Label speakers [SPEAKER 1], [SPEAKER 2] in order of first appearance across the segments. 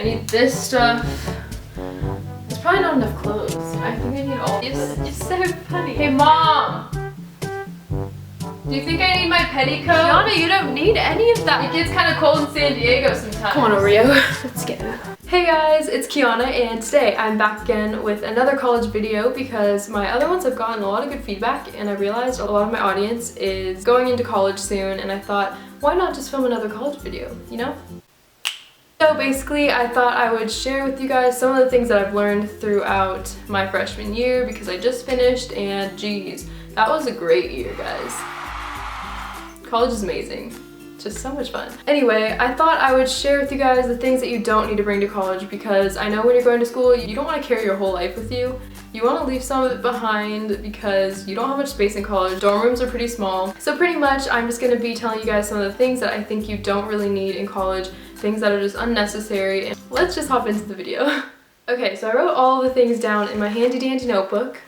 [SPEAKER 1] I need this stuff. There's probably not enough clothes. I think I need all this.
[SPEAKER 2] You're so funny.
[SPEAKER 1] Hey, Mom! Do you think I need my petticoat?
[SPEAKER 2] Kiana, you don't need any of that.
[SPEAKER 1] It gets kind of cold in San Diego sometimes.
[SPEAKER 2] Come on, Oreo. Let's go.
[SPEAKER 1] Hey guys, it's Kiana, and today I'm back again with another college video because my other ones have gotten a lot of good feedback, and I realized a lot of my audience is going into college soon, and I thought, why not just film another college video, you know? So basically, I thought I would share with you guys some of the things that I've learned throughout my freshman year because I just finished, and geez, that was a great year, guys. College is amazing. Just so much fun. Anyway, I thought I would share with you guys the things that you don't need to bring to college because I know when you're going to school, you don't want to carry your whole life with you. You want to leave some of it behind because you don't have much space in college. Dorm rooms are pretty small. So pretty much, I'm just going to be telling you guys some of the things that I think you don't really need in college, things that are just unnecessary, and let's just hop into the video. Okay, so I wrote all the things down in my handy dandy notebook.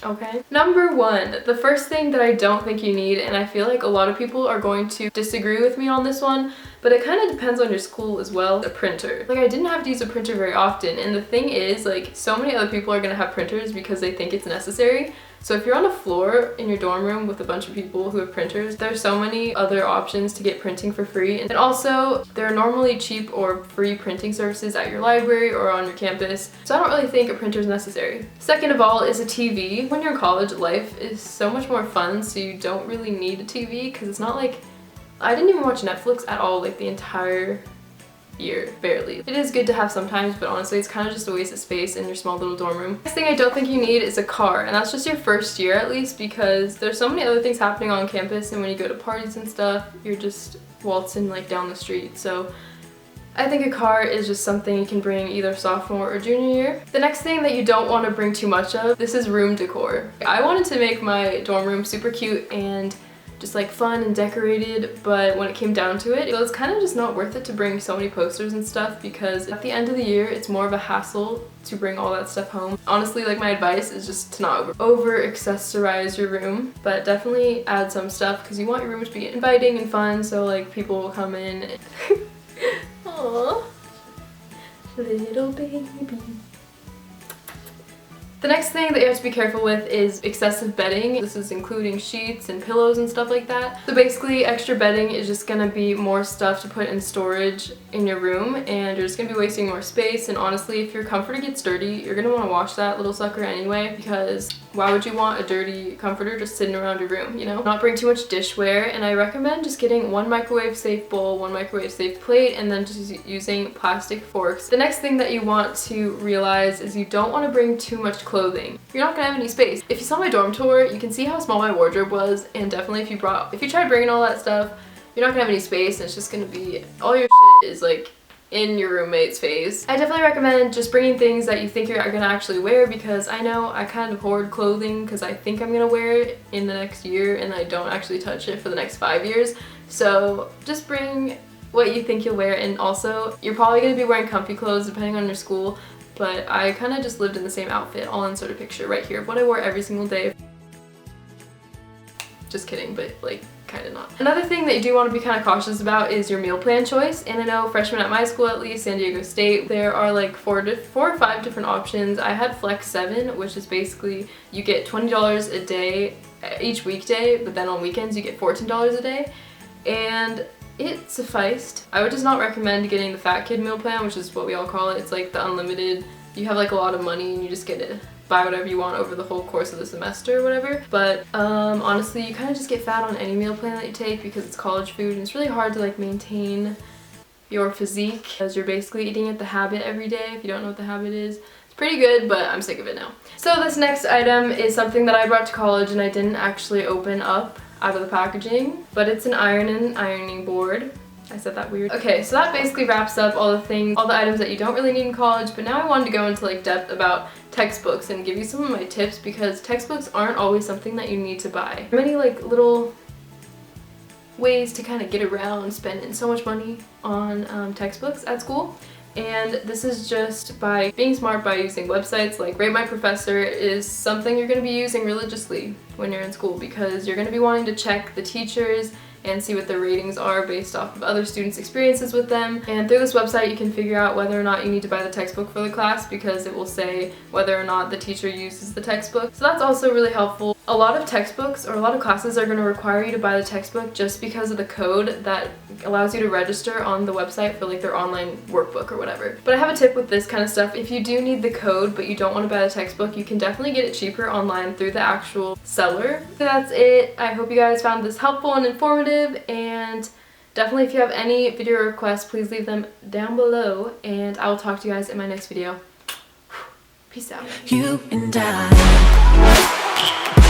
[SPEAKER 1] Okay. Number one, the first thing that I don't think you need, and I feel like a lot of people are going to disagree with me on this one, but it kind of depends on your school as well, a printer. Like, I didn't have to use a printer very often, and the thing is, like, so many other people are gonna have printers because they think it's necessary. So if you're on a floor in your dorm room with a bunch of people who have printers, there's so many other options to get printing for free. And also, there are normally cheap or free printing services at your library or on your campus. So I don't really think a printer is necessary. Second of all is a TV. When you're in college, life is so much more fun, so you don't really need a TV because it's not like, I didn't even watch Netflix at all like the entire year, barely. It is good to have sometimes, but honestly it's kind of just a waste of space in your small little dorm room. Next thing I don't think you need is a car, and that's just your first year at least because there's so many other things happening on campus, and when you go to parties and stuff, you're just waltzing like down the street. So I think a car is just something you can bring either sophomore or junior year. The next thing that you don't want to bring too much of, this is room decor. I wanted to make my dorm room super cute and just like fun and decorated, but when it came down to it, it was kind of just not worth it to bring so many posters and stuff because at the end of the year, it's more of a hassle to bring all that stuff home. Honestly, like, my advice is just to not over accessorize your room, but definitely add some stuff because you want your room to be inviting and fun, so like people will come in. Aww, little baby. The next thing that you have to be careful with is excessive bedding. This is including sheets and pillows and stuff like that. So basically, extra bedding is just gonna be more stuff to put in storage in your room, and you're just gonna be wasting more space. And honestly, if your comforter gets dirty, you're gonna wanna wash that little sucker anyway, because why would you want a dirty comforter just sitting around your room, you know? Not bring too much dishware, and I recommend just getting one microwave safe bowl, one microwave safe plate, and then just using plastic forks. The next thing that you want to realize is you don't wanna bring too much clothing. You're not gonna have any space. If you saw my dorm tour, you can see how small my wardrobe was, and definitely if you try bringing all that stuff, you're not gonna have any space, and it's just gonna be, all your shit is like in your roommate's face. I definitely recommend just bringing things that you think you're gonna actually wear, because I know I kind of hoard clothing because I think I'm gonna wear it in the next year and I don't actually touch it for the next 5 years. So just bring what you think you'll wear, and also you're probably gonna be wearing comfy clothes depending on your school, but I kind of just lived in the same outfit. I'll insert a picture right here of what I wore every single day. Just kidding, but like kind of not. Another thing that you do want to be kind of cautious about is your meal plan choice, and I know freshmen at my school, at least San Diego State, there are like four or five different options. I had Flex 7, which is basically you get $20 a day each weekday, but then on weekends you get $14 a day, and it sufficed. I would just not recommend getting the fat kid meal plan, which is what we all call it. It's like the unlimited, you have like a lot of money and you just get to buy whatever you want over the whole course of the semester or whatever. But honestly, you kind of just get fat on any meal plan that you take because it's college food, and it's really hard to like maintain your physique because you're basically eating at the habit every day. If you don't know what the habit is, it's pretty good, but I'm sick of it now. So this next item is something that I brought to college and I didn't actually open up out of the packaging, but it's an ironing board. I said that weird. Okay, so that basically wraps up all the items that you don't really need in college, but now I wanted to go into like depth about textbooks and give you some of my tips, because textbooks aren't always something that you need to buy. Many like little ways to kind of get around spending so much money on textbooks at school. And this is just by being smart by using websites like Rate My Professor is something you're going to be using religiously when you're in school, because you're going to be wanting to check the teachers and see what their ratings are based off of other students' experiences with them. And through this website you can figure out whether or not you need to buy the textbook for the class, because it will say whether or not the teacher uses the textbook. So that's also really helpful. A lot of textbooks or a lot of classes are going to require you to buy the textbook just because of the code that allows you to register on the website for like their online workbook or whatever. But I have a tip with this kind of stuff. If you do need the code but you don't want to buy the textbook, you can definitely get it cheaper online through the actual seller. So that's it. I hope you guys found this helpful and informative, and definitely if you have any video requests, please leave them down below, and I will talk to you guys in my next video. Peace out.
[SPEAKER 3] You and I